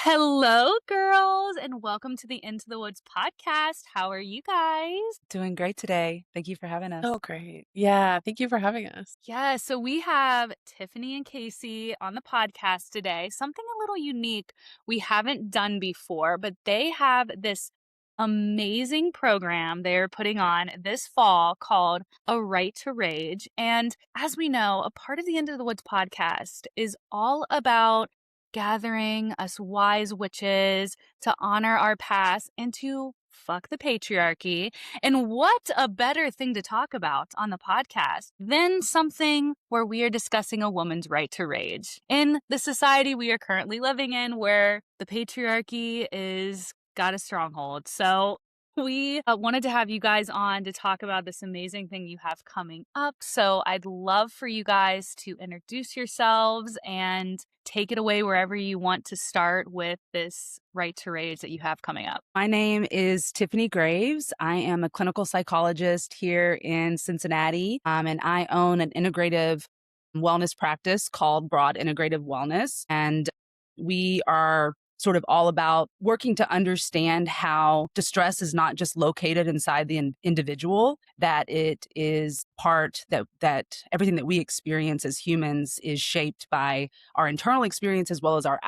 Hello, girls, and welcome to the Into the Woods podcast. How are you guys? Doing great today. Thank you for having us. Oh, great. Yeah, thank you for having us. Yeah, so we have Tiffany and Casey on the podcast today. Something a little unique we haven't done before, but they have this amazing program they're putting on this fall called A Right to Rage. And as we know, a part of the Into the Woods podcast is all about gathering us wise witches to honor our past and to fuck the patriarchy. And what a better thing to talk about on the podcast than something where we are discussing a woman's right to rage in the society we are currently living in, where the patriarchy is got a stronghold. So we wanted to have you guys on to talk about this amazing thing you have coming up. So I'd love for you guys to introduce yourselves and take it away wherever you want to start with this right to rage that you have coming up. My name is Tiffany Graves. I am a clinical psychologist here in Cincinnati, and I own an integrative wellness practice called Broad Integrative Wellness. And we are sort of all about working to understand how distress is not just located inside the individual, that it is part that everything that we experience as humans is shaped by our internal experience as well as our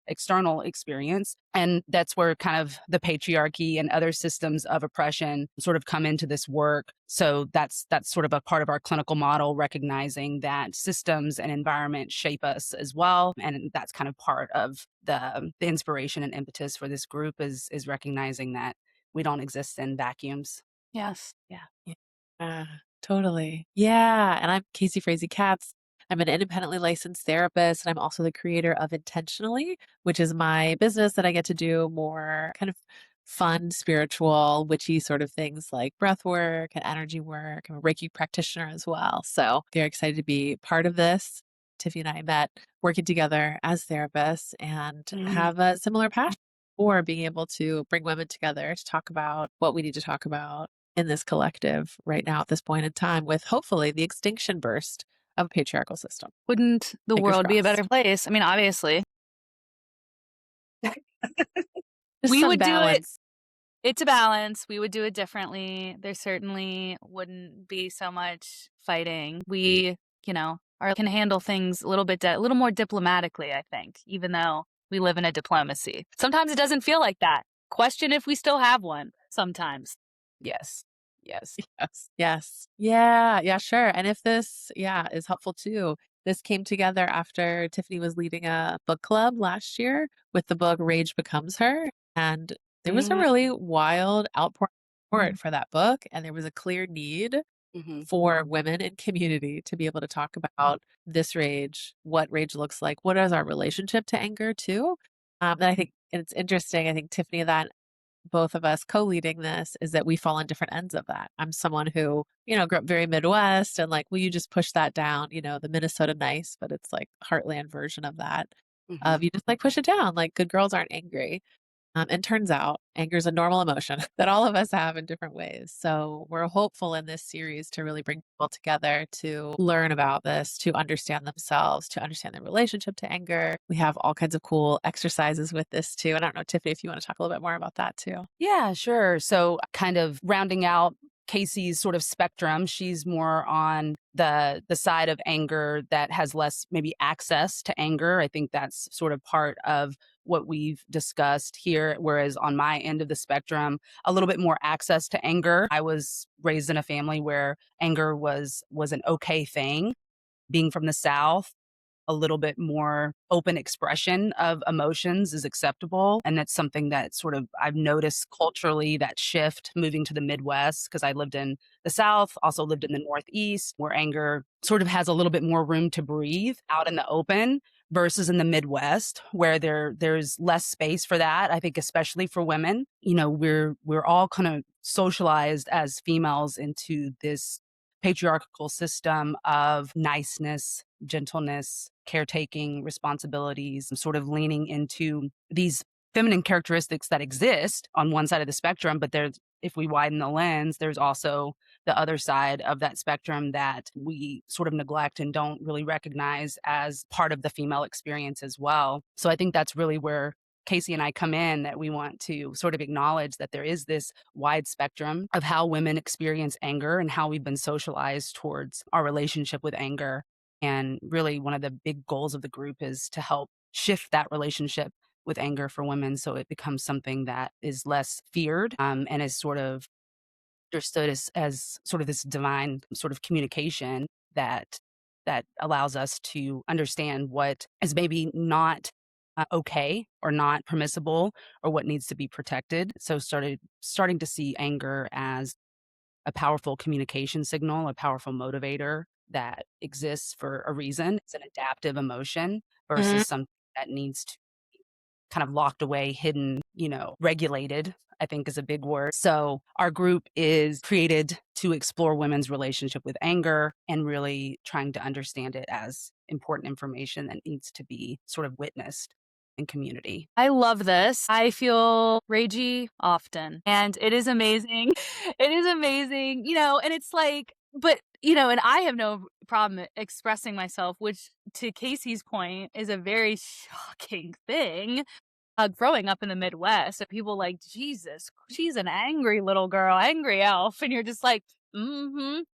external experience. And that's where kind of the patriarchy and other systems of oppression sort of come into this work. So that's sort of a part of our clinical model, recognizing that systems and environment shape us as well. And that's kind of part of the inspiration and impetus for this group is recognizing that we don't exist in vacuums. Yes. Yeah, totally. Yeah, and I'm Casey Frazee Katz. I'm an independently licensed therapist, and I'm also the creator of Intentionally, which is my business that I get to do more kind of fun, spiritual, witchy sort of things like breath work and energy work. I'm a Reiki practitioner as well. So very excited to be part of this. Tiffany and I met working together as therapists and have a similar passion for being able to bring women together to talk about what we need to talk about in this collective right now at this point in time, with hopefully the extinction burst of a patriarchal system. Wouldn't the Fingers world be a better crossed. place? I mean, obviously, Just we some would do it. balance. It's a balance. We would do it differently. There certainly wouldn't be so much fighting. We, can handle things a little more diplomatically, I think, even though we live in a diplomacy. Sometimes it doesn't feel like that. Question if we still have one sometimes. Yes. Yes. Yes. Yes. Yeah. Yeah, sure. And if this, is helpful too, this came together after Tiffany was leading a book club last year with the book Rage Becomes Her. And there was a Mhm. really wild outpouring support for that book. And there was a clear need Mhm. for women in community to be able to talk about this rage, what rage looks like, what is our relationship to anger too. And I think it's interesting. I think Tiffany and that both of us co-leading this is that we fall on different ends of that. I'm someone who, grew up very Midwest and like, will you just push that down? The Minnesota nice, but it's like heartland version of that. Mhm. Of you just like push it down. Like good girls aren't angry. And turns out anger is a normal emotion that all of us have in different ways. So we're hopeful in this series to really bring people together to learn about this, to understand themselves, to understand their relationship to anger. We have all kinds of cool exercises with this too. And I don't know, Tiffany, if you want to talk a little bit more about that too. Yeah, sure. So kind of rounding out Casey's sort of spectrum, she's more on the side of anger that has less maybe access to anger. I think that's sort of part of what we've discussed here. Whereas on my end of the spectrum, a little bit more access to anger. I was raised in a family where anger was an okay thing. Being from the South, a little bit more open expression of emotions is acceptable. And that's something that sort of I've noticed culturally, that shift moving to the Midwest, because I lived in the South, also lived in the Northeast, where anger sort of has a little bit more room to breathe out in the open versus in the Midwest, where there's less space for that. I think especially for women, we're all kind of socialized as females into this patriarchal system of niceness, gentleness, caretaking, responsibilities, sort of leaning into these feminine characteristics that exist on one side of the spectrum. But if we widen the lens, there's also the other side of that spectrum that we sort of neglect and don't really recognize as part of the female experience as well. So I think that's really where Casey and I come in, that we want to sort of acknowledge that there is this wide spectrum of how women experience anger and how we've been socialized towards our relationship with anger. And really, one of the big goals of the group is to help shift that relationship with anger for women so it becomes something that is less feared, and is sort of understood as sort of this divine sort of communication that allows us to understand what is maybe not okay or not permissible, or what needs to be protected. So starting to see anger as a powerful communication signal, a powerful motivator that exists for a reason. It's an adaptive emotion Mhm. versus something that needs to kind of locked away, hidden, regulated, I think is a big word. So our group is created to explore women's relationship with anger and really trying to understand it as important information that needs to be sort of witnessed in community. I love this. I feel ragey often, and it is amazing. It is amazing, and it's like, but, and I have no problem expressing myself, which to Casey's point is a very shocking thing. Growing up in the Midwest, and people like, Jesus, she's an angry little girl, angry elf, and you're just like,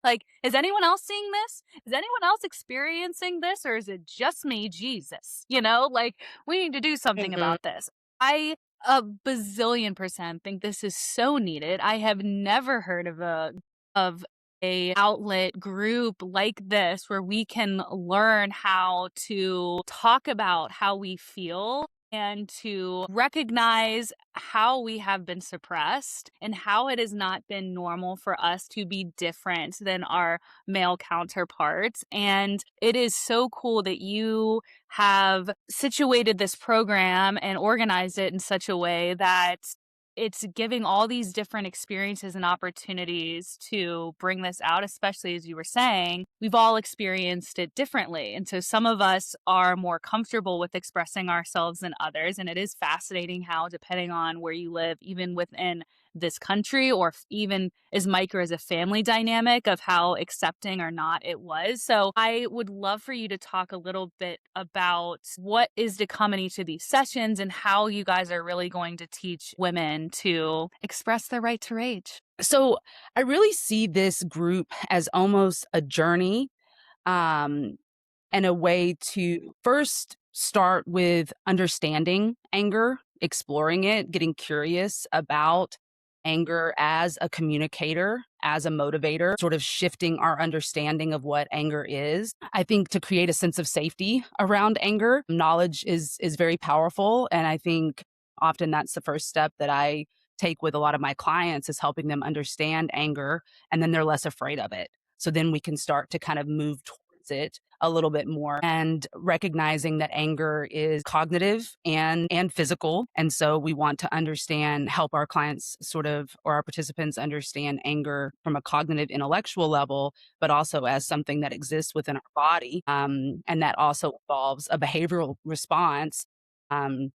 like, is anyone else seeing this? Is anyone else experiencing this, or is it just me, Jesus? Like, we need to do something Mhm. about this. I a bazillion percent think this is so needed. I have never heard of a outlet group like this where we can learn how to talk about how we feel and to recognize how we have been suppressed and how it has not been normal for us to be different than our male counterparts. And it is so cool that you have situated this program and organized it in such a way that it's giving all these different experiences and opportunities to bring this out, especially as you were saying, we've all experienced it differently. And so some of us are more comfortable with expressing ourselves than others. And it is fascinating how, depending on where you live, even within this country, or even as micro as a family dynamic of how accepting or not it was. So I would love for you to talk a little bit about what is to come in each of these sessions and how you guys are really going to teach women to express their right to rage. So I really see this group as almost a journey, um, and a way to first start with understanding anger, exploring it, getting curious about anger as a communicator, as a motivator, sort of shifting our understanding of what anger is. I think to create a sense of safety around anger, knowledge is very powerful. And I think often that's the first step that I take with a lot of my clients, is helping them understand anger, and then they're less afraid of it. So then we can start to kind of move towards it a little bit more, and recognizing that anger is cognitive and physical. And so we want to help our clients sort of, or our participants understand anger from a cognitive intellectual level, but also as something that exists within our body. And that also involves a behavioral response. Um,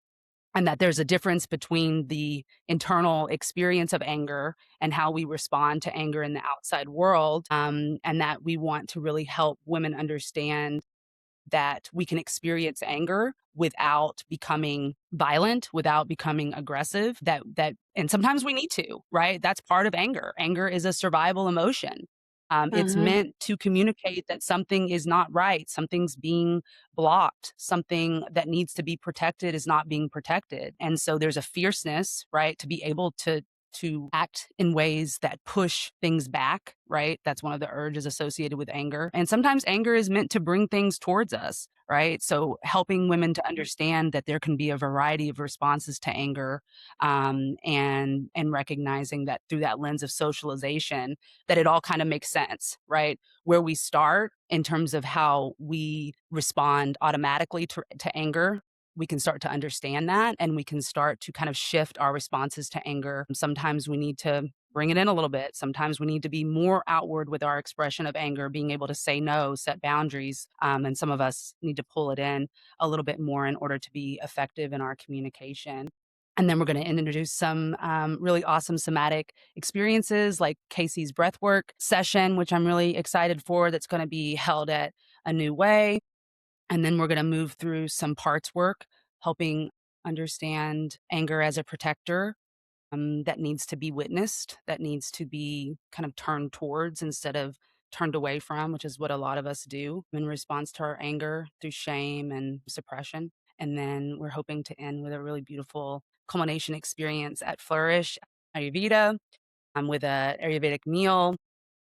and that there's a difference between the internal experience of anger and how we respond to anger in the outside world, and that we want to really help women understand that we can experience anger without becoming violent, without becoming aggressive, and sometimes we need to, right? That's part of anger. Anger is a survival emotion. It's Mhm. meant to communicate that something is not right, something's being blocked, something that needs to be protected is not being protected. And so there's a fierceness, right, to be able to act in ways that push things back, right? That's one of the urges associated with anger. And sometimes anger is meant to bring things towards us, right? So helping women to understand that there can be a variety of responses to anger, and recognizing that through that lens of socialization, that it all kind of makes sense, right? Where we start in terms of how we respond automatically to anger, we can start to understand that, and we can start to kind of shift our responses to anger. Sometimes we need to bring it in a little bit. Sometimes we need to be more outward with our expression of anger, being able to say no, set boundaries. And some of us need to pull it in a little bit more in order to be effective in our communication. And then we're going to introduce some really awesome somatic experiences, like Casey's breathwork session, which I'm really excited for, that's going to be held at A New Way. And then we're going to move through some parts work, helping understand anger as a protector, that needs to be witnessed, that needs to be kind of turned towards instead of turned away from, which is what a lot of us do in response to our anger through shame and suppression. And then we're hoping to end with a really beautiful culmination experience at Flourish Ayurveda, with a Ayurvedic meal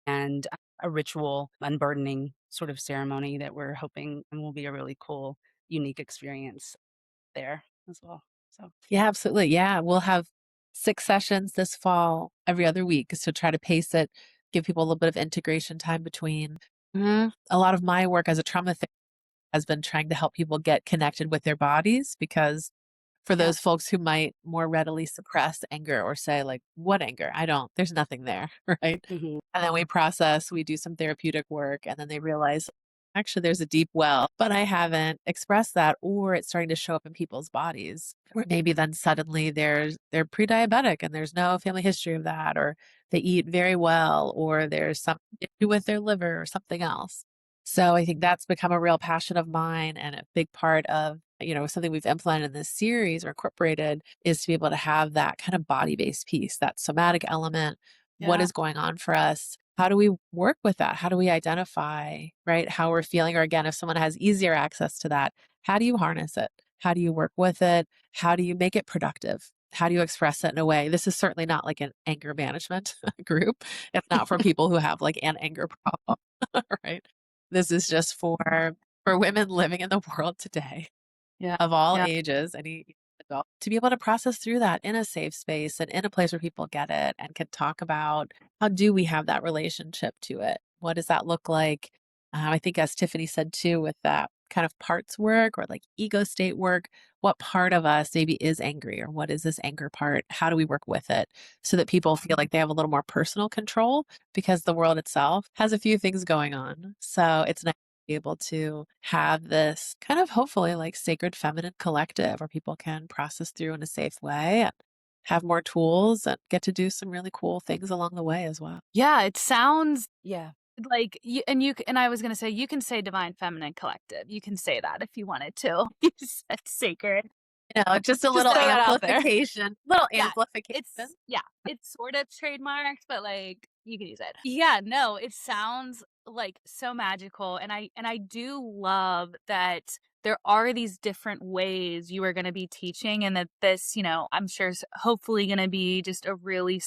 and a ritual unburdening sort of ceremony that we're hoping and will be a really cool, unique experience there as well. So Yeah, absolutely. Yeah, we'll have 6 sessions this fall every other week to try to pace it, give people a little bit of integration time between. A lot of my work as a trauma therapist has been trying to help people get connected with their bodies because for yeah. those folks who might more readily suppress anger or say like, "What anger? I don't there's nothing there," right? Mhm. And then we process, we do some therapeutic work, and then they realize, actually, there's a deep well, but I haven't expressed that, or it's starting to show up in people's bodies. Or maybe then suddenly they're pre-diabetic and there's no family history of that, or they eat very well, or there's something issue with their liver or something else. So I think that's become a real passion of mine and a big part of, something we've implemented in this series or incorporated is to be able to have that kind of body-based piece, that somatic element. What Yeah. is going on for us? How do we work with that? How do we identify, right, how we're feeling? Or again, if someone has easier access to that, how do you harness it? How do you work with it? How do you make it productive? How do you express it in a way? This is certainly not like an anger management group. It's not for people who have like an anger problem, right? This is just for women living in the world today Yeah. of all Yeah. ages, any adult, to be able to process through that in a safe space and in a place where people get it and can talk about how do we have that relationship to it? What does that look like? I think, as Tiffany said too, with that kind of parts work or like ego state work, what part of us maybe is angry or what is this anger part? How do we work with it so that people feel like they have a little more personal control because the world itself has a few things going on. So it's nice be able to have this kind of hopefully like sacred feminine collective where people can process through in a safe way and have more tools and get to do some really cool things along the way as well. Yeah, it sounds Yeah. like and I was gonna say you can say divine feminine collective. You can say that if you wanted to. You said sacred. Just a Just little throw that out there. amplification, little Yeah, amplification. it's sort of trademarked, but, like, you can use it. Yeah, no, it sounds, like, so magical, and I do love that there are these different ways you are gonna be teaching and that this, I'm sure is hopefully gonna be just a really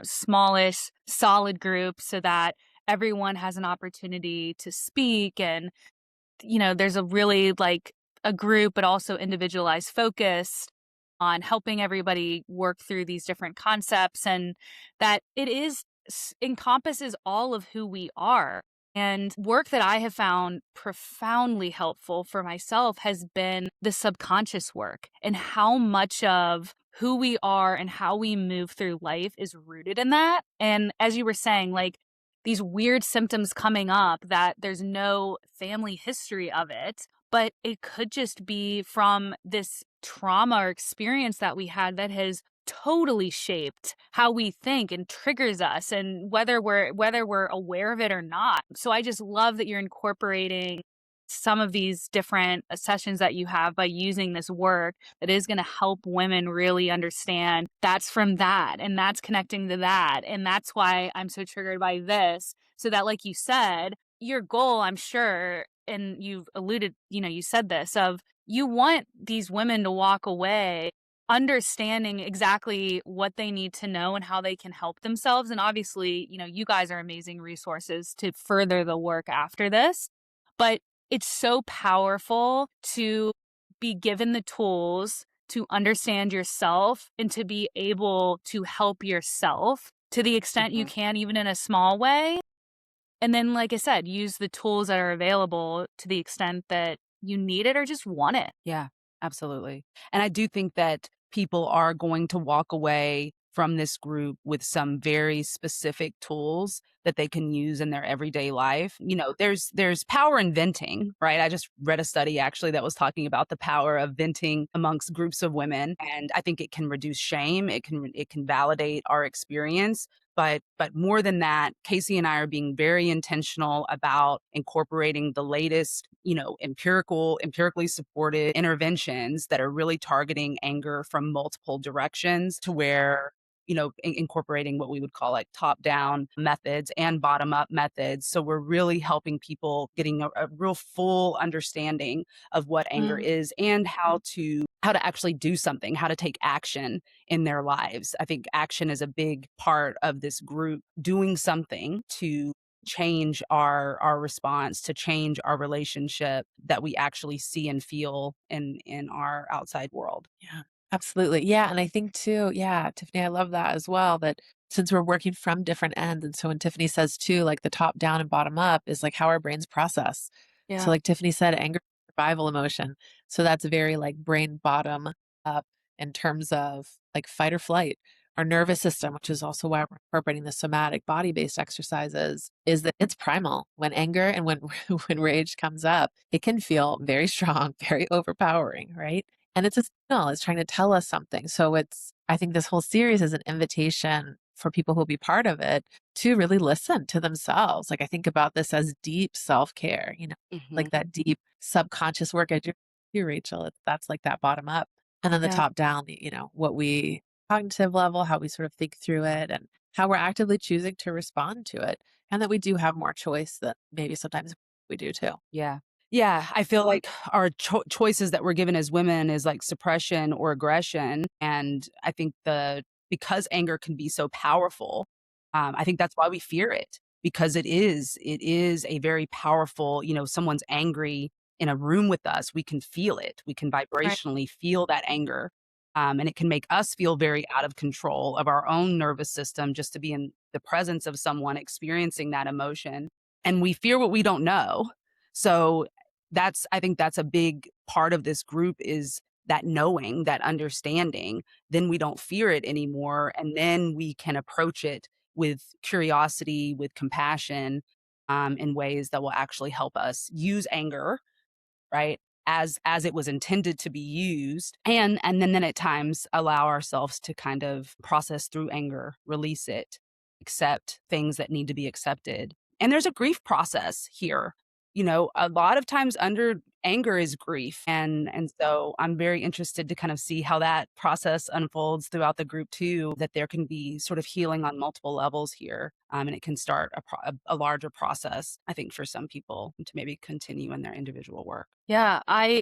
smallish, solid group so that everyone has an opportunity to speak and there's a really like a group, but also individualized focus on helping everybody work through these different concepts and that encompasses all of who we are. And work that I have found profoundly helpful for myself has been the subconscious work and how much of who we are and how we move through life is rooted in that. And as you were saying, like these weird symptoms coming up that there's no family history of it, but it could just be from this trauma or experience that we had that has totally shaped how we think and triggers us and whether we're aware of it or not. So I just love that you're incorporating some of these different sessions that you have by using this work that is going to help women really understand that's from that and that's connecting to that. And that's why I'm so triggered by this. So that, like you said, your goal, I'm sure, and you've alluded, you said this of you want these women to walk away understanding exactly what they need to know and how they can help themselves. And obviously, you guys are amazing resources to further the work after this. But it's so powerful to be given the tools to understand yourself and to be able to help yourself to the extent you Mhm. can, even in a small way. And then, like I said, use the tools that are available to the extent that you need it or just want it. Yeah, absolutely. And I do think that people are going to walk away from this group with some very specific tools that they can use in their everyday life. There's power in venting, right? I just read a study actually that was talking about the power of venting amongst groups of women, and I think it can reduce shame, it can validate our experience, But more than that, Casey and I are being very intentional about incorporating the latest, empirically supported interventions that are really targeting anger from multiple directions to where incorporating what we would call like top down methods and bottom up methods. So we're really helping people getting a real full understanding of what anger Mm, is and how to actually do something, how to take action in their lives. I think action is a big part of this group, doing something to change our response, to change our relationship that we actually see and feel in our outside world. yeah, absolutely. Yeah, and I think too, yeah, Tiffany, I love that as well, that since we're working from different ends, and so when Tiffany says too, like the top down and bottom up is like how our brains process. So Yeah. like Tiffany said, anger is a survival emotion. So that's very like brain bottom up in terms of like fight or flight. Our nervous system, which is also why we're incorporating the somatic body-based exercises, is that it's primal. When anger and when when rage comes up, it can feel very strong, very overpowering, right? And it's a signal, it's trying to tell us something. So I think this whole series is an invitation for people who'll be part of it to really listen to themselves. Like I think about this as deep self-care, Mhm. like that deep subconscious work I do, Rachel. That's like that bottom up. And then the Yeah. top down, what we cognitive level, how we sort of think through it and how we're actively choosing to respond to it. And that we do have more choice than maybe sometimes we do too. Yeah. Yeah, I feel like our choices that we're given as women is like suppression or aggression, and I think the because anger can be so powerful, I think that's why we fear it because it is a very powerful. Someone's angry in a room with us, we can feel it, we can Right. vibrationally feel that anger, and it can make us feel very out of control of our own nervous system just to be in the presence of someone experiencing that emotion, and we fear what we don't know. So I think that's a big part of this group is that knowing, that understanding, then we don't fear it anymore. And then we can approach it with curiosity, with compassion, in ways that will actually help us use anger, right? As it was intended to be used, and then at times allow ourselves to kind of process through anger, release it, accept things that need to be accepted. And there's a grief process here. A lot of times under anger is grief. And so I'm very interested to kind of see how that process unfolds throughout the group too, that there can be sort of healing on multiple levels here. And it can start a larger process, I think, for some people to maybe continue in their individual work. Yeah. I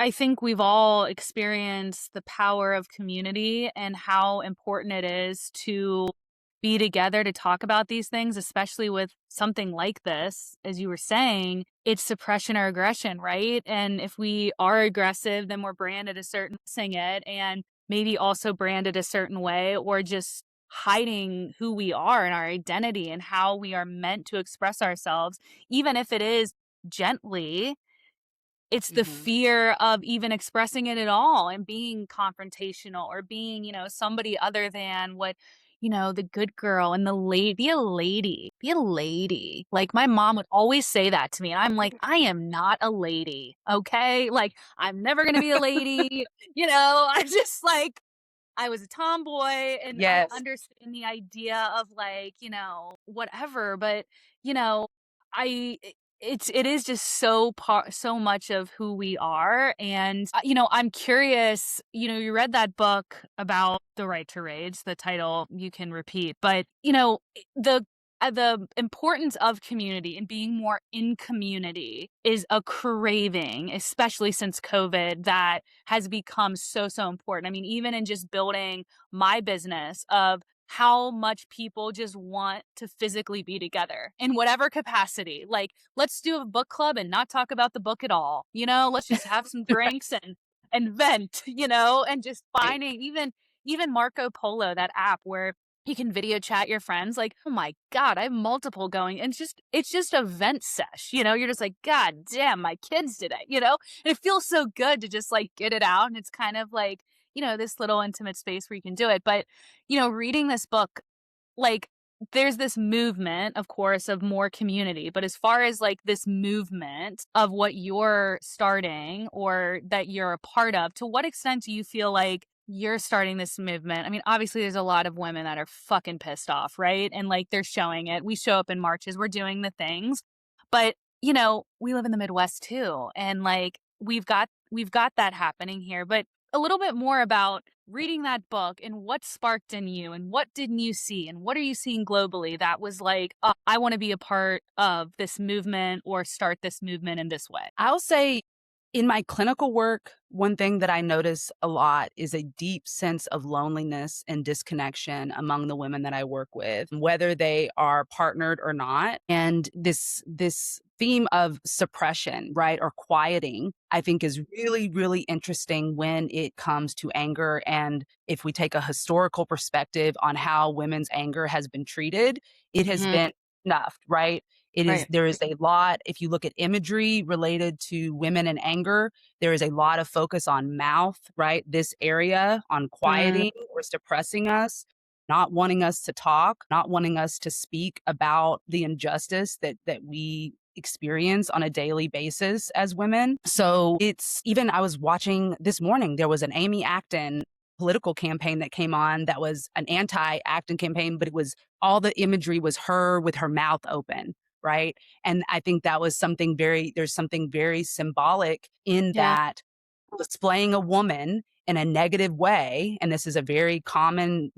think we've all experienced the power of community and how important it is to be together to talk about these things, especially with something like this. As you were saying, it's suppression or aggression, right? And if we are aggressive, then we're branded a certain saying it and maybe also branded a certain way or just hiding who we are and our identity and how we are meant to express ourselves, even if it is gently. It's the Mhm. fear of even expressing it at all and being confrontational or being, somebody other than what, the good girl and the lady. Be a lady. Be a lady. Like my mom would always say that to me. And I'm like, I am not a lady. Okay. Like I'm never going to be a lady. I'm just like, I was a tomboy and I Yes. understand the idea of like, whatever, but you know, I it is just so much of who we are and I'm curious, you read that book about the right to rage, the title you can repeat, but the importance of community and being more in community is a craving, especially since COVID, that has become so important. I mean, even in just building my business of how much people just want to physically be together in whatever capacity. Like, let's do a book club and not talk about the book at all. Let's just have some drinks and vent, and just Right. finding even Marco Polo, that app where you can video chat your friends, like, oh my God, I have multiple going. And it's just a vent sesh, you're just like, God damn, my kids did it, and it feels so good to just like get it out. And it's kind of like, this little intimate space where you can do it. But, reading this book, like, there's this movement, of course, of more community. But as far as like this movement of what you're starting or that you're a part of, to what extent do you feel like you're starting this movement. I mean, obviously there's a lot of women that are fucking pissed off, right? And like they're showing it. We show up in marches, we're doing the things. But, we live in the Midwest too. And like we've got that happening here. But a little bit more about reading that book and what sparked in you and what didn't you see and what are you seeing globally that was like, I want to be a part of this movement or start this movement in this way. I'll say in my clinical work, one thing that I notice a lot is a deep sense of loneliness and disconnection among the women that I work with, whether they are partnered or not. And this theme of suppression, right, or quieting, I think is really, really interesting when it comes to anger. And if we take a historical perspective on how women's anger has been treated, it has been snuffed, right? Right. There is a lot, if you look at imagery related to women and anger, there is a lot of focus on mouth, right? This area on Mm, quieting or suppressing us, not wanting us to talk, not wanting us to speak about the injustice that we experience on a daily basis as women. So it's even, I was watching this morning, there was an Amy Acton political campaign that came on that was an anti-Acton campaign, but it was all the imagery was her with her mouth open, right? And I think that was there's something very symbolic in yeah. that displaying a woman in a negative way. And this is a very common,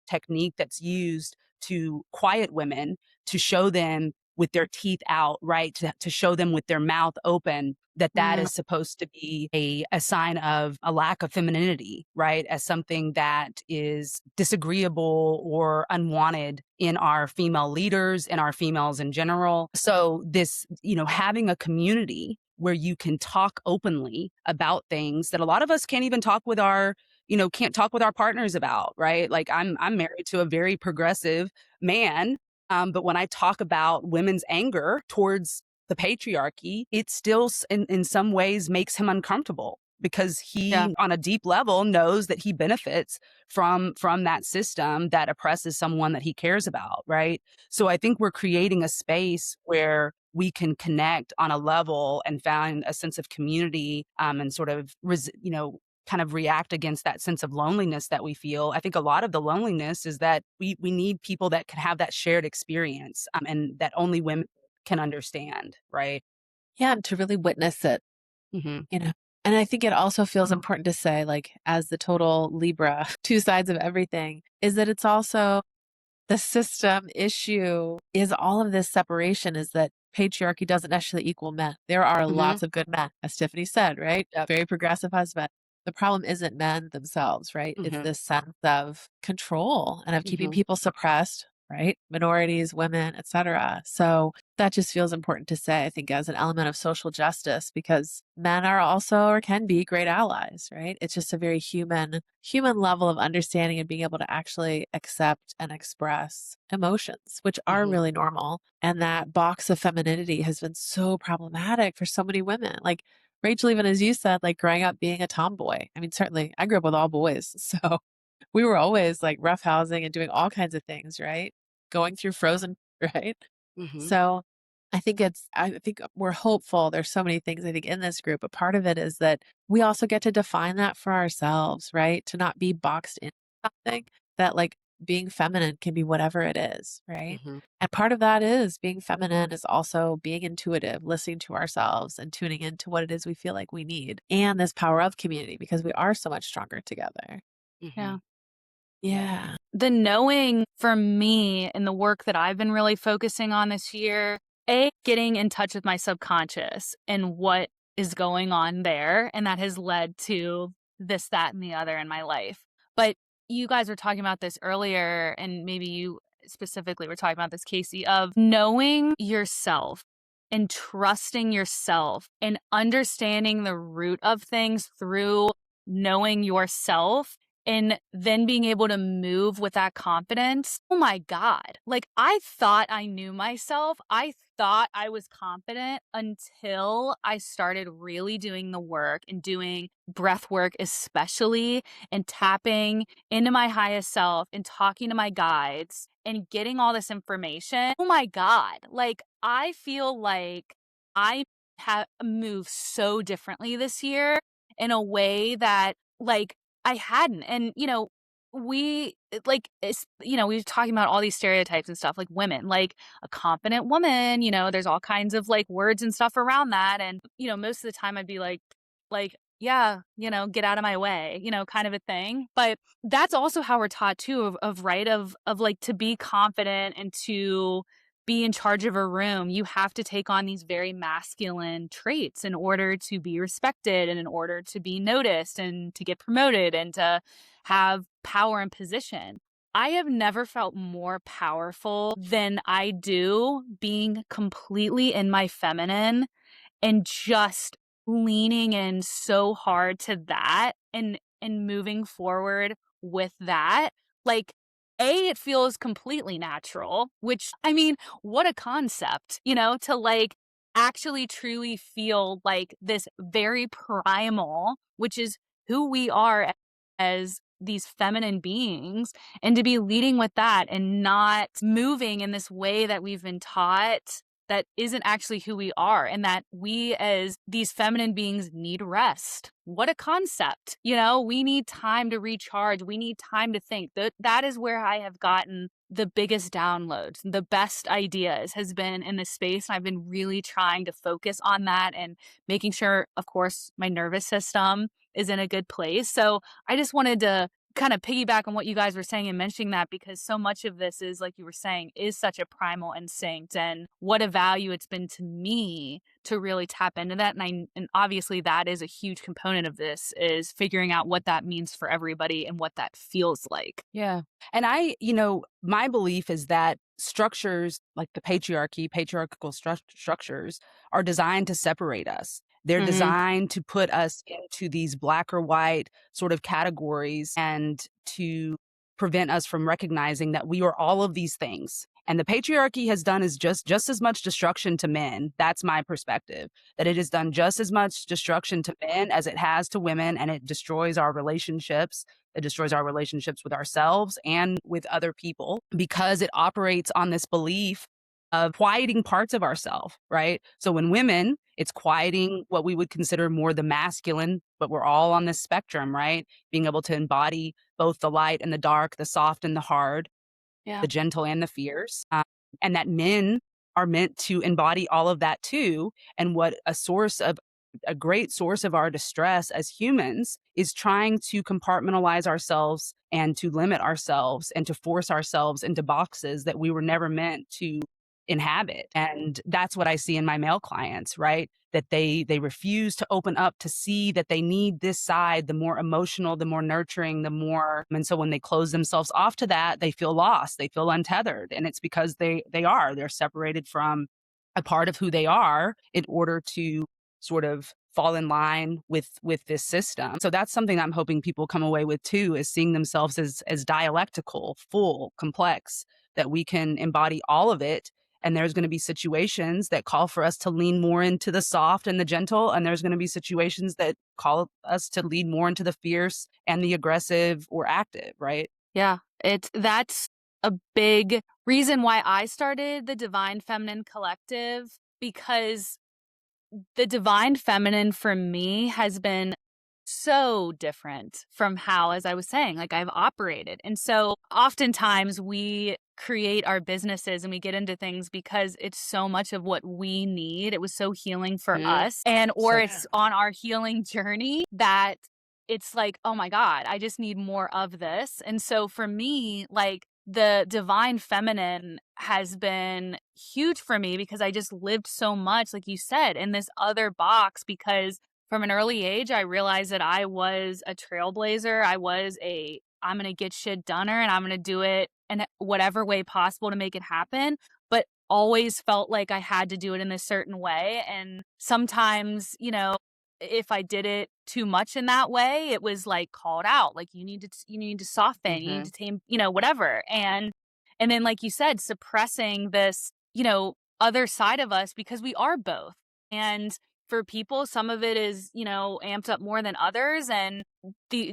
technique that's used to quiet women, to show them with their teeth out, right? To show them with their mouth open that Mm, is supposed to be a sign of a lack of femininity, right? As something that is disagreeable or unwanted in our female leaders and our females in general. So this, having a community where you can talk openly about things that a lot of us can't even talk with can't talk with our partners about, right? Like I'm married to a very progressive man, but when I talk about women's anger towards the patriarchy, it still in some ways makes him uncomfortable because yeah. he on a deep level knows that he benefits from that system that oppresses someone that he cares about, right? So I think we're creating a space where we can connect on a level and find a sense of community, and sort of kind of react against that sense of loneliness that we feel. I think a lot of the loneliness is that we need people that can have that shared experience, and that only women can understand, right? Yeah, and to really witness it, Hmm. you know. And I think it also feels important to say, like, as the total Libra, two sides of everything, is that it's also the system issue is all of this separation is that patriarchy doesn't necessarily equal men. There are Hmm. lots of good men, as Tiffany said, right? Yep. Very progressive husband. The problem isn't men themselves, right? It's Hmm. this sense of control and of keeping Hmm. people suppressed, right? Minorities, women, etc. So that just feels important to say, I think, as an element of social justice, because men are also or can be great allies, right? It's just a very human level of understanding and being able to actually accept and express emotions, which are Hmm. really normal. And that box of femininity has been so problematic for so many women. Like Rachel, even as you said, like growing up being a tomboy. I mean, certainly I grew up with all boys. So we were always like roughhousing and doing all kinds of things, right? Going through frozen, right? Hmm. So I think we're hopeful. There's so many things I think in this group, but part of it is that we also get to define that for ourselves, right? To not be boxed in something that like being feminine can be whatever it is, right? Hmm. And part of that is being feminine is also being intuitive, listening to ourselves and tuning into what it is we feel like we need and this power of community because we are so much stronger together. Hmm. Yeah. Yeah. The knowing for me and the work that I've been really focusing on this year, getting in touch with my subconscious and what is going on there. And that has led to this, that, and the other in my life. But you guys were talking about this earlier, and maybe you specifically were talking about this, Casey, of knowing yourself and trusting yourself and understanding the root of things through knowing yourself and then being able to move with that confidence. Oh my God. Like I thought I knew myself. I thought I was confident until I started really doing the work and doing breath work, especially, and tapping into my highest self and talking to my guides and getting all this information. Oh my God. Like I feel like I have moved so differently this year in a way that like I hadn't. And, we were talking about all these stereotypes and stuff, like women, like a confident woman, there's all kinds of like words and stuff around that. And, most of the time I'd be yeah, get out of my way, kind of a thing. But that's also how we're taught too, of like to be confident and to be in charge of a room, you have to take on these very masculine traits in order to be respected and in order to be noticed and to get promoted and to have power and position. I have never felt more powerful than I do being completely in my feminine and just leaning in so hard to that and moving forward with that. Like, it feels completely natural, which, I mean, what a concept, to like actually truly feel like this very primal, which is who we are as these feminine beings, and to be leading with that and not moving in this way that we've been taught that isn't actually who we are, and that we as these feminine beings need rest. What a concept. We need time to recharge. We need time to think. That is where I have gotten the biggest downloads. The best ideas has been in this space. And I've been really trying to focus on that and making sure, of course, my nervous system is in a good place. So I just wanted to kind of piggyback on what you guys were saying and mentioning that, because so much of this is, like you were saying, is such a primal instinct, and what a value it's been to me to really tap into that. And obviously that is a huge component of this, is figuring out what that means for everybody and what that feels like. Yeah. And my belief is that structures like the patriarchal structures are designed to separate us. They're designed to put us into these black or white sort of categories and to prevent us from recognizing that we are all of these things. And the patriarchy has done is just as much destruction to men. That's my perspective, that it has done just as much destruction to men as it has to women, and it destroys our relationships. It destroys our relationships with ourselves and with other people, because it operates on this belief of quieting parts of ourselves, right? So in women, it's quieting what we would consider more the masculine, but we're all on this spectrum, right? Being able to embody both the light and the dark, the soft and the hard, Yeah. the gentle and the fierce. And that men are meant to embody all of that too. And what a great source of our distress as humans is trying to compartmentalize ourselves and to limit ourselves and to force ourselves into boxes that we were never meant to inhabit. And that's what I see in my male clients, right? That they refuse to open up to see that they need this side, the more emotional, the more nurturing, and so when they close themselves off to that, they feel lost, they feel untethered. And it's because they're separated from a part of who they are in order to sort of fall in line with this system. So that's something I'm hoping people come away with too, is seeing themselves as dialectical, full, complex, that we can embody all of it. And there's going to be situations that call for us to lean more into the soft and the gentle. And there's going to be situations that call us to lean more into the fierce and the aggressive or active, right? Yeah, that's a big reason why I started the Divine Feminine Collective, because the Divine Feminine for me has been so different from how, as I was saying, like I've operated. And so oftentimes we create our businesses and we get into things because it's so much of what we need. It was so healing for us, or it's on our healing journey that it's like, oh my God, I just need more of this. And so for me, like, the Divine Feminine has been huge for me because I just lived so much, like you said, in this other box, because from an early age, I realized that I was a trailblazer. I'm going to get shit done, and I'm going to do it in whatever way possible to make it happen, but always felt like I had to do it in a certain way. And sometimes, if I did it too much in that way, it was like called out, like you need to soften, you need to tame, whatever. And then, like you said, suppressing this, other side of us, because we are both. And for people, some of it is, amped up more than others. And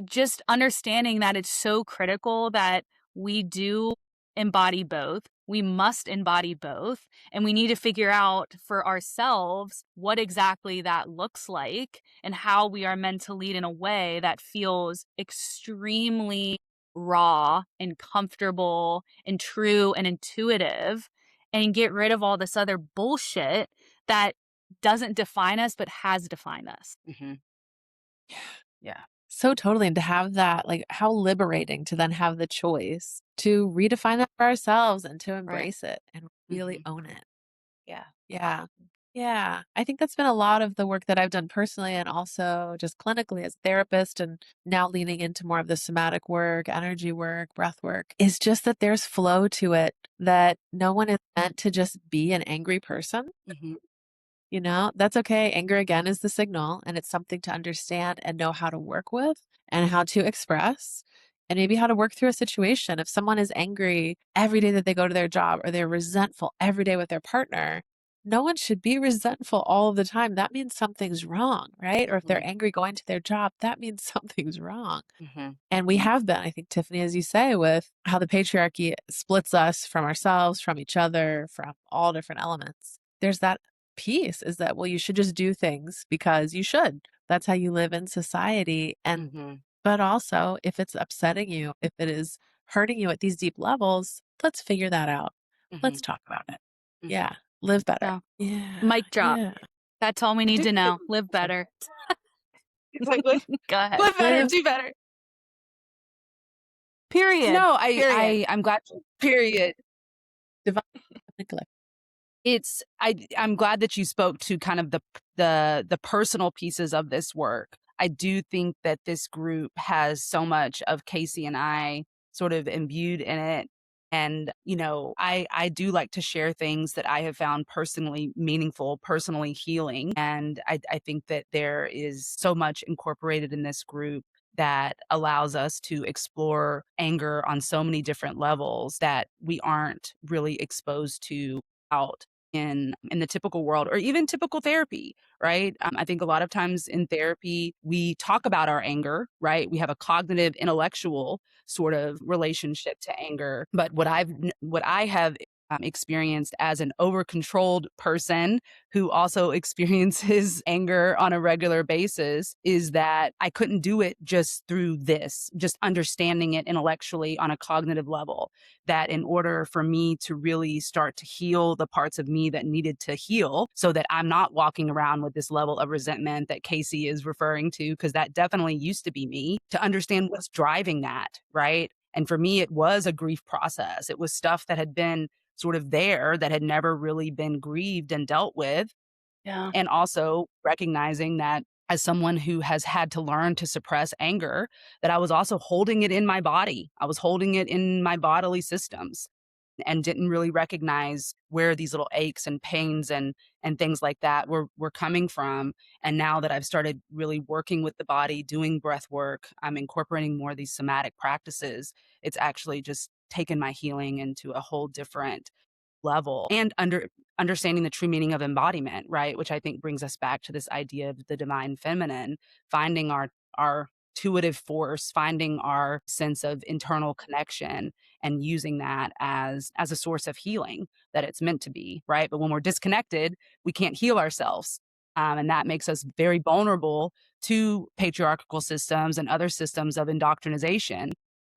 just understanding that it's so critical that we do embody both. we must embody both. And we need to figure out for ourselves what exactly that looks like and how we are meant to lead in a way that feels extremely raw and comfortable and true and intuitive, and get rid of all this other bullshit that doesn't define us but has defined us. Mm-hmm. Yeah. So totally. And to have that, like, how liberating to then have the choice to redefine that for ourselves and to embrace it and really Mm-hmm. own it. Yeah. Yeah. Yeah. I think that's been a lot of the work that I've done personally and also just clinically as a therapist, and now leaning into more of the somatic work, energy work, breath work, is just that there's flow to it, that no one is meant to just be an angry person. Mm-hmm. That's okay. Anger again is the signal, and it's something to understand and know how to work with and how to express and maybe how to work through a situation. If someone is angry every day that they go to their job, or they're resentful every day with their partner, no one should be resentful all of the time. That means something's wrong, right? Or if they're angry going to their job, that means something's wrong. Mm-hmm. And we have been, I think, Tiffany, as you say, with how the patriarchy splits us from ourselves, from each other, from all different elements. There's that piece, is that, well, you should just do things because you should. That's how you live in society. And, Mm-hmm. but also, if it's upsetting you, if it is hurting you at these deep levels, let's figure that out. Mm-hmm. Let's talk about it. Mm-hmm. Yeah. Live better. Yeah. Yeah. Mic drop. Yeah. That's all we need to know. Live better. Exactly. Go ahead. Live better, Live do better. Period. No, Period. I'm glad. Period. divine neglect. I'm glad that you spoke to kind of the personal pieces of this work. I do think that this group has so much of Casey and I sort of imbued in it. And, I do like to share things that I have found personally meaningful, personally healing. And I think that there is so much incorporated in this group that allows us to explore anger on so many different levels that we aren't really exposed to out in the typical world or even typical therapy, right? I think a lot of times in therapy we talk about our anger, right? We have a cognitive intellectual sort of relationship to anger, but what I have experienced as an over controlled person who also experiences anger on a regular basis is that I couldn't do it just through just understanding it intellectually on a cognitive level. That in order for me to really start to heal the parts of me that needed to heal, so that I'm not walking around with this level of resentment that Casey is referring to, because that definitely used to be me, to understand what's driving that, right? And for me, it was a grief process. It was stuff that had been sort of there that had never really been grieved and dealt with. Yeah. And also recognizing that as someone who has had to learn to suppress anger, that I was also holding it in my body. I was holding it in my bodily systems and didn't really recognize where these little aches and pains and things like that were coming from. And now that I've started really working with the body, doing breath work, I'm incorporating more of these somatic practices. It's actually just taken my healing into a whole different level, and understanding the true meaning of embodiment, right? Which I think brings us back to this idea of the divine feminine, finding our intuitive force, finding our sense of internal connection and using that as a source of healing that it's meant to be, right? But when we're disconnected, we can't heal ourselves. And that makes us very vulnerable to patriarchal systems and other systems of indoctrination,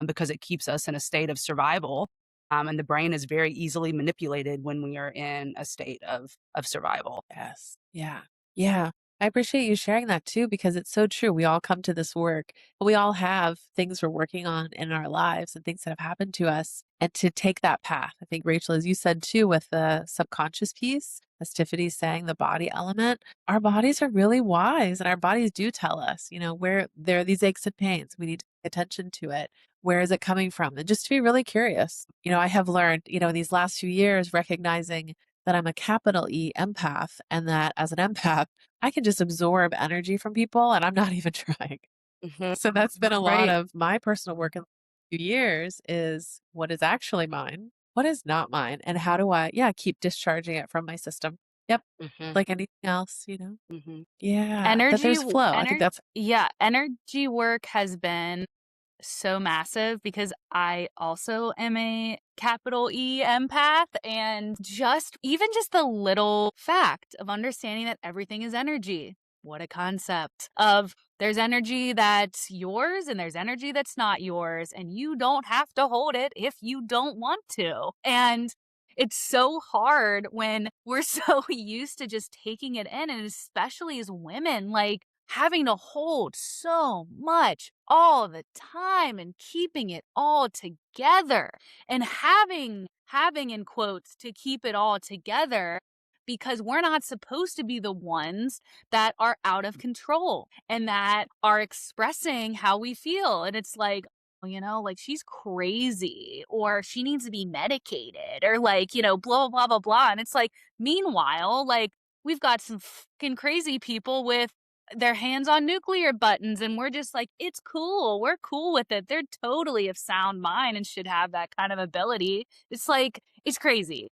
because it keeps us in a state of survival, and the brain is very easily manipulated when we are in a state of survival. Yes. Yeah. Yeah. I appreciate you sharing that too, because it's so true. We all come to this work. We all have things we're working on in our lives and things that have happened to us. And to take that path, I think, Rachel, as you said too, with the subconscious piece, as Tiffany's saying, the body element, our bodies are really wise, and our bodies do tell us, where there are these aches and pains. We need to pay attention to it. Where is it coming from? And just to be really curious. I have learned, these last few years, recognizing that I'm a capital E empath, and that as an empath, I can just absorb energy from people and I'm not even trying. Mhm. So that's been a lot Right. of my personal work in the few years, is what is actually mine, what is not mine, and how do I, keep discharging it from my system. Yep. Mhm. Like anything else, Mhm. Yeah. That Energy there's flow. I think that's energy work has been so massive because I also am a capital E empath. And just the little fact of understanding that everything is energy. What a concept of there's energy that's yours and there's energy that's not yours. And you don't have to hold it if you don't want to. And it's so hard when we're so used to just taking it in. And especially as women, like, having to hold so much all the time and keeping it all together and having in quotes to keep it all together because we're not supposed to be the ones that are out of control and that are expressing how we feel. And it's like, well, like she's crazy or she needs to be medicated or like, blah, blah, blah, blah, blah. And it's like, meanwhile, like we've got some fucking crazy people with their hands on nuclear buttons and we're just like, it's cool, we're cool with it, they're totally of sound mind and should have that kind of ability. It's like, it's crazy.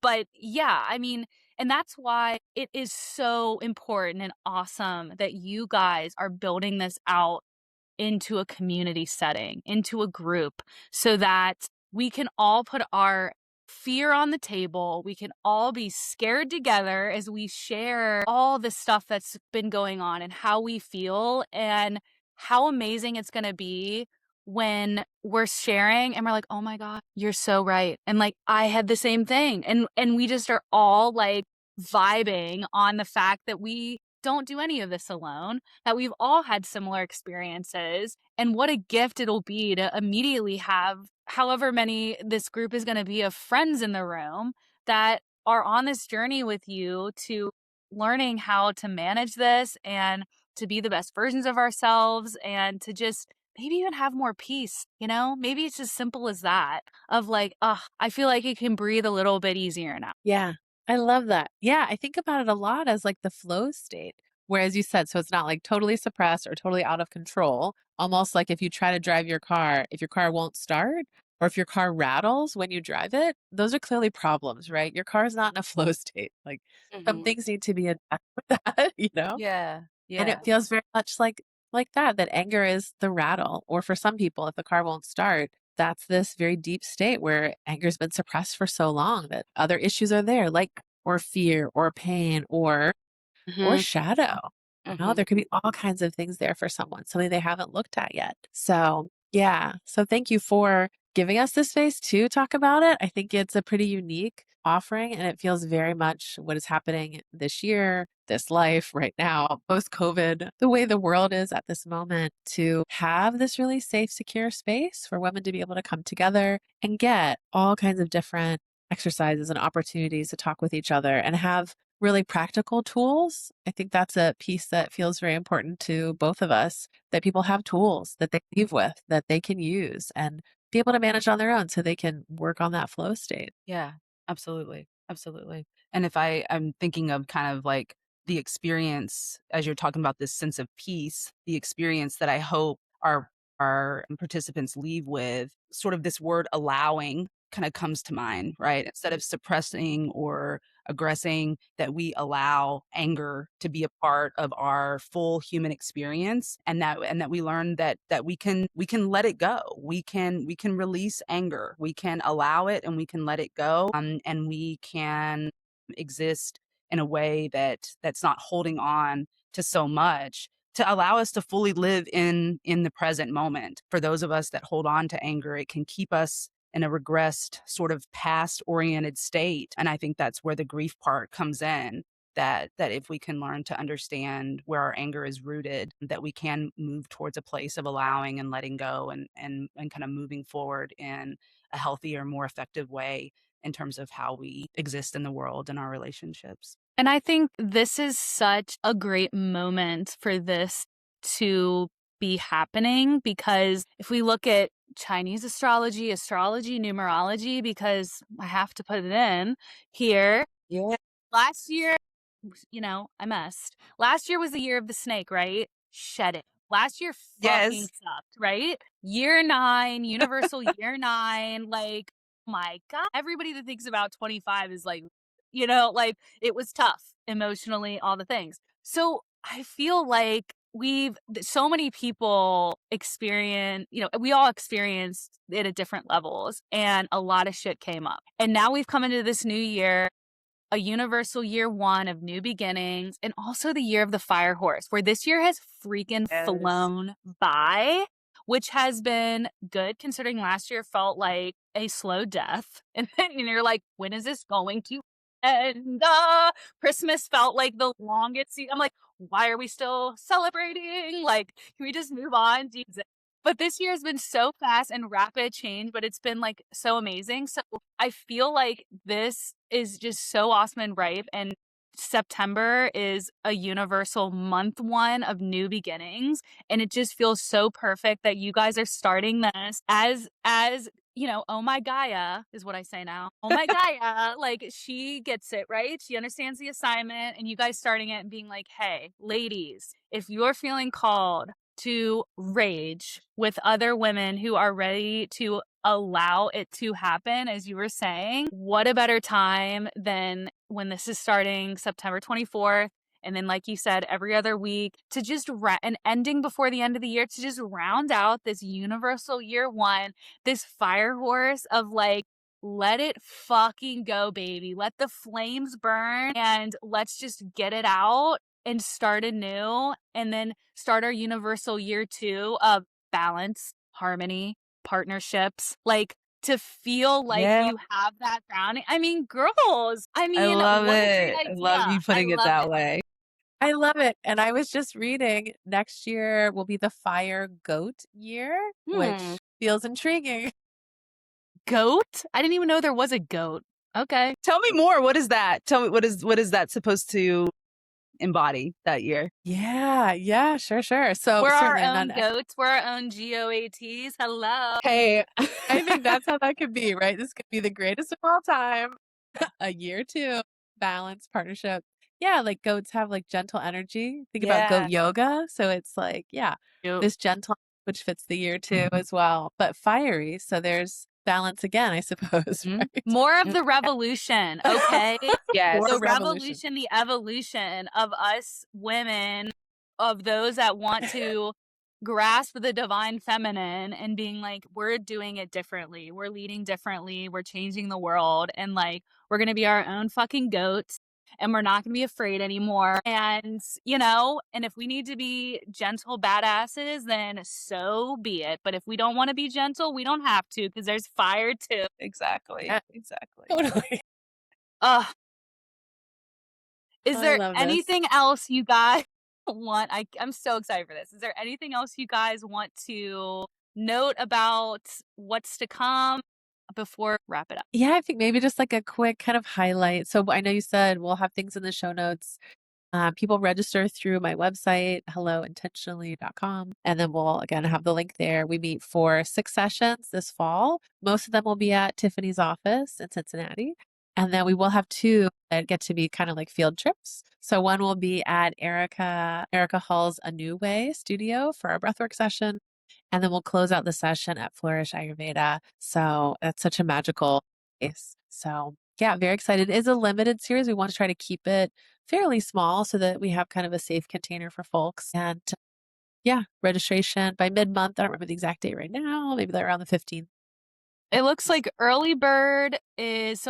But yeah, I mean, and that's why it is so important and awesome that you guys are building this out into a community setting, into a group, so that we can all put our fear on the table. We can all be scared together as we share all the stuff that's been going on and how we feel and how amazing it's going to be when we're sharing and we're like, "Oh my god, you're so right." And like I had the same thing. And we just are all like vibing on the fact that we don't do any of this alone, that we've all had similar experiences, and what a gift it'll be to immediately have however many this group is going to be of friends in the room that are on this journey with you to learning how to manage this and to be the best versions of ourselves and to just maybe even have more peace, Maybe it's as simple as that of like, I feel like it can breathe a little bit easier now. Yeah, I love that. Yeah, I think about it a lot as like the flow state. Whereas you said, so it's not like totally suppressed or totally out of control. Almost like if you try to drive your car, if your car won't start or if your car rattles when you drive it, those are clearly problems, right? Your car is not in a flow state. Like some Mhm. things need to be addressed with that. Yeah. And Yeah. it feels very much like that anger is the rattle. Or for some people, if the car won't start, that's this very deep state where anger's been suppressed for so long that other issues are there, like or fear or pain or Mhm. shadow. Mhm. There could be all kinds of things there for someone, something they haven't looked at yet. So, yeah. So, thank you for giving us this space to talk about it. I think it's a pretty unique offering and it feels very much what is happening this year, this life right now, post COVID, the way the world is at this moment to have this really safe, secure space for women to be able to come together and get all kinds of different exercises and opportunities to talk with each other and have really practical tools. I think that's a piece that feels very important to both of us that people have tools that they leave with that they can use and be able to manage on their own so they can work on that flow state. Yeah, absolutely, absolutely. And if I'm thinking of kind of like the experience as you're talking about this sense of peace, the experience that I hope our participants leave with, sort of this word allowing kind of comes to mind, right? Instead of suppressing or aggressing, that we allow anger to be a part of our full human experience, and that we learn that we can let it go. We can release anger. We can allow it and we can let it go. And we can exist in a way that's not holding on to so much, to allow us to fully live in the present moment. For those of us that hold on to anger, it can keep us in a regressed sort of past oriented state. And I think that's where the grief part comes in. That if we can learn to understand where our anger is rooted, that we can move towards a place of allowing and letting go, and kind of moving forward in a healthier, more effective way in terms of how we exist in the world and our relationships. And I think this is such a great moment for this to be happening because if we look at Chinese astrology, numerology, because I have to put it in here, Yeah. last year, I messed. Last year was the year of the snake, right? Shed it. Last year fucking Yes. sucked, right? Year 9, universal year 9, like, my god, everybody that thinks about 25 is like, like, it was tough emotionally, all the things. So, I feel like so many people experience, we all experienced it at different levels, and a lot of shit came up. And now we've come into this new year, a universal year one of new beginnings, and also the year of the fire horse, where this year has freaking flown by, which has been good considering last year felt like a slow death. And then you're like, when is this going to end? Christmas felt like the longest. I'm like, why are we still celebrating? Like, can we just move on? Jesus. But this year has been so fast and rapid change, but it's been like so amazing. So I feel like this is just so awesome and ripe. And September is a universal month one of new beginnings. And it just feels so perfect that you guys are starting this as oh my Gaia is what I say now. Oh my Gaia. Like, she gets it, right? She understands the assignment, and you guys starting it and being like, hey, ladies, if you're feeling called to rage with other women who are ready to allow it to happen, as you were saying, what a better time than when this is starting September 24th. And then, like you said, every other week to just and ending before the end of the year to just round out this universal year one, this fire horse of like, let it fucking go, baby. Let the flames burn and let's just get it out and start anew, and then start our universal year two of balance, harmony, partnerships, like to feel like you have that grounding. I mean, girls, I love what a great it. I love idea. you putting it love that it. way. I love it. And I was just reading next year will be the fire goat year, which feels intriguing. Goat? I didn't even know there was a goat. Okay. Tell me more. What is that? Tell me what is that supposed to embody that year? Yeah, sure. So we're our certainly I'm own not goats. We're our own GOATs. Hello. Hey, I think that's how that could be, right? This could be the greatest of all time. A year two, balance, partnership. Yeah, like goats have like gentle energy. Think about goat yoga. So it's like, this gentle, which fits the year two as well, but fiery. So there's balance again, I suppose. Right? More of the revolution, okay? Yes. The revolution, the evolution of us women, of those that want to grasp the divine feminine and being like, we're doing it differently. We're leading differently. We're changing the world. And like, we're going to be our own fucking goats. And we're not going to be afraid anymore. And, and if we need to be gentle badasses, then so be it. But if we don't want to be gentle, we don't have to, because there's fire too. Exactly. Yeah. Exactly. Totally. Is there anything else you guys want? I'm so excited for this. Is there anything else you guys want to note about what's to come before we wrap it up? Yeah, I think maybe just like a quick kind of highlight. So I know you said we'll have things in the show notes. People register through my website, hellointentionally.com. And then we'll again have the link there. We meet for 6 sessions this fall. Most of them will be at Tiffany's office in Cincinnati. And then we will have 2 that get to be kind of like field trips. So one will be at Erica Hall's A New Way studio for our breathwork session. And then we'll close out the session at Flourish Ayurveda. So that's such a magical place. So yeah, very excited. It is a limited series. We want to try to keep it fairly small so that we have kind of a safe container for folks. And registration by mid-month. I don't remember the exact date right now. Maybe like around the 15th. It looks like early bird is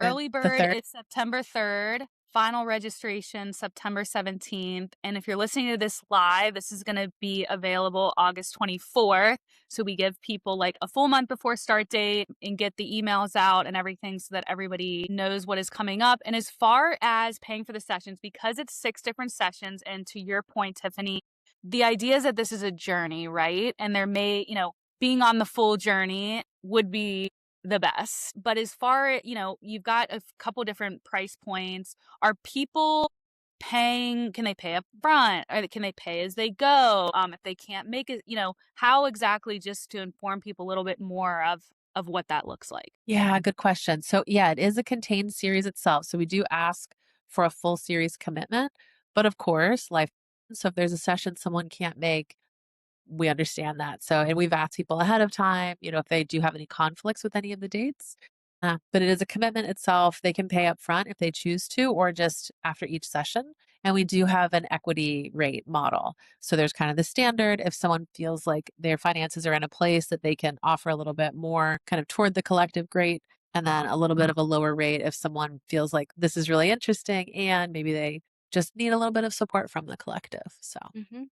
early bird is September 3rd. Final registration September 17th. And if you're listening to this live, this is going to be available August 24th. So we give people like a full month before start date and get the emails out and everything so that everybody knows what is coming up. And as far as paying for the sessions, because it's 6 different sessions, and to your point, Tiffany, the idea is that this is a journey, right? And there may, being on the full journey would be the best. But as far, you've got a couple different price points. Are people paying? Can they pay up front? Or can they pay as they go? If they can't make it, how exactly, just to inform people a little bit more of what that looks like? Yeah, good question. So it is a contained series itself. So we do ask for a full series commitment, but of course, so if there's a session someone can't make, we understand that. So, and we've asked people ahead of time, if they do have any conflicts with any of the dates. But it is a commitment itself. They can pay up front if they choose to, or just after each session. And we do have an equity rate model. So there's kind of the standard. If someone feels like their finances are in a place that they can offer a little bit more kind of toward the collective, great. And then a little bit of a lower rate if someone feels like this is really interesting and maybe they just need a little bit of support from the collective. So, Mhm.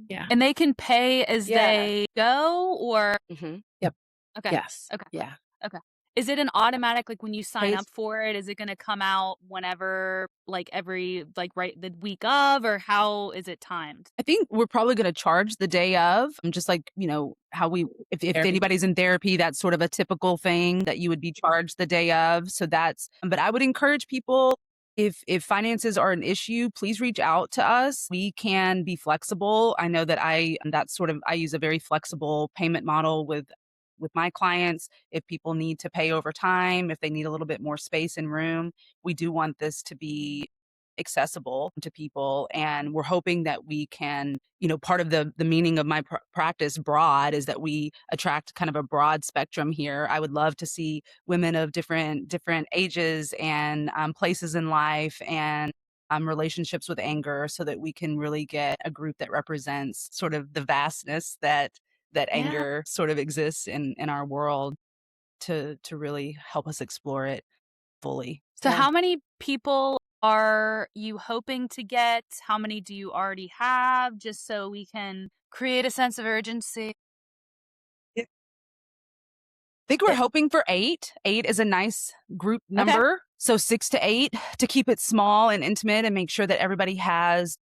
yeah. And they can pay as Yeah. they go, or Yep. okay. Yes. Okay. Yeah. Okay. Is it an automatic, like when you sign Pays up for it, is it going to come out whenever, like every, like right the week of, or how is it timed? I think we're probably going to charge the day of, just like, how if Therapy. anybody's in therapy, that's sort of a typical thing that you would be charged the day of. So but I would encourage people, if finances are an issue, please reach out to us. We can be flexible. I know that I use a very flexible payment model with my clients. If people need to pay over time, if they need a little bit more space and room, we do want this to be accessible to people, and we're hoping that we can, part of the meaning of my practice, broad, is that we attract kind of a broad spectrum here. I would love to see women of different ages and places in life, and relationships with anger, so that we can really get a group that represents sort of the vastness that Yeah. anger sort of exists in our world, to really help us explore it fully. So Yeah. how many people are you hoping to get? How many do you already have? Just so we can create a sense of urgency. I think we're Yeah. hoping for 8. 8 is a nice group Okay. number. So 6 to 8, to keep it small and intimate and make sure that everybody has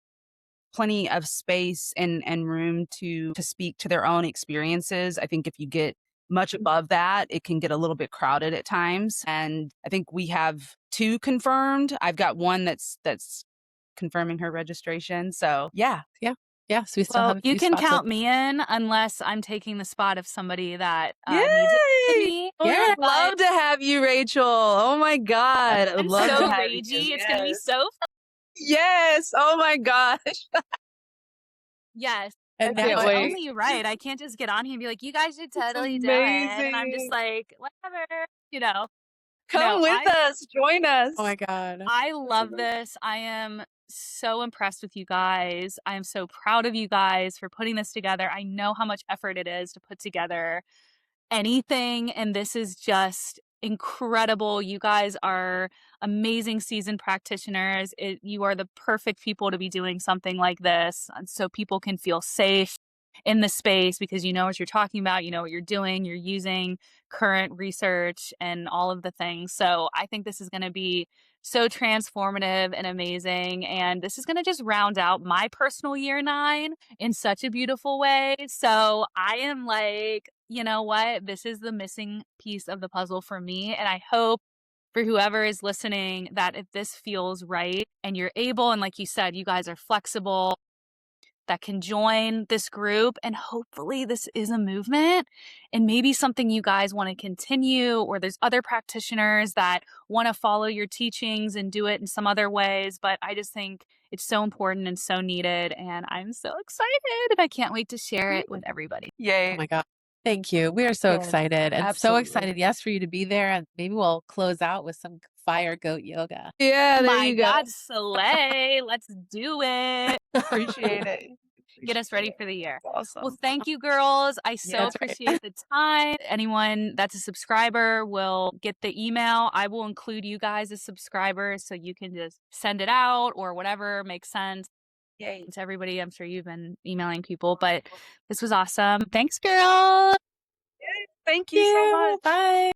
plenty of space and room to speak to their own experiences. I think if you get much above that, it can get a little bit crowded at times. And I think we have 2 confirmed. I've got one that's confirming her registration. So yeah. Yeah. So we still Well, have a you few can spots count open. me in unless I'm taking the spot of somebody that needs it with Yay! me. We Yeah. would love to have you, Rachel. Oh my God. I would I'm love so to have you. ragey. It's going to be Yes. so fun. Yes. Oh my gosh. Yes. And I But can't it's now wait. only right. I can't just get on here and be like, you guys should It's totally do it. And I'm just amazing. like, whatever, you know. Come No, with us. Join us. oh my God. I love this. I am so impressed with you guys. I am so proud of you guys for putting this together. I know how much effort it is to put together anything, and this is just incredible. You guys are amazing seasoned practitioners. You are the perfect people to be doing something like this, so people can feel safe in the space because you know what you're talking about, you know what you're doing, you're using current research and all of the things. So I think this is going to be so transformative and amazing, and this is going to just round out my personal year 9 in such a beautiful way. So I am like, you know what? This is the missing piece of the puzzle for me. And I hope for whoever is listening that if this feels right and you're able, and like you said, you guys are flexible, that can join this group, and hopefully this is a movement and maybe something you guys want to continue, or there's other practitioners that want to follow your teachings and do it in some other ways. But I just think it's so important and so needed, and I'm so excited and I can't wait to share it with everybody. Oh Yay. my God. Thank you. We are so Yes, excited and so absolutely. excited, yes, for you to be there. And maybe we'll close out with some fire goat yoga. Yeah, there My you go. God, slay. Let's do it. Appreciate it. Get us ready for the year. Awesome. Well, thank you, girls. I so That's right. appreciate the time. Anyone that's a subscriber will get the email. I will include you guys as subscribers so you can just send it out or whatever makes sense. Yay. To everybody, I'm sure you've been emailing people, but this was awesome. Thanks, girls. Thank you so much. Bye.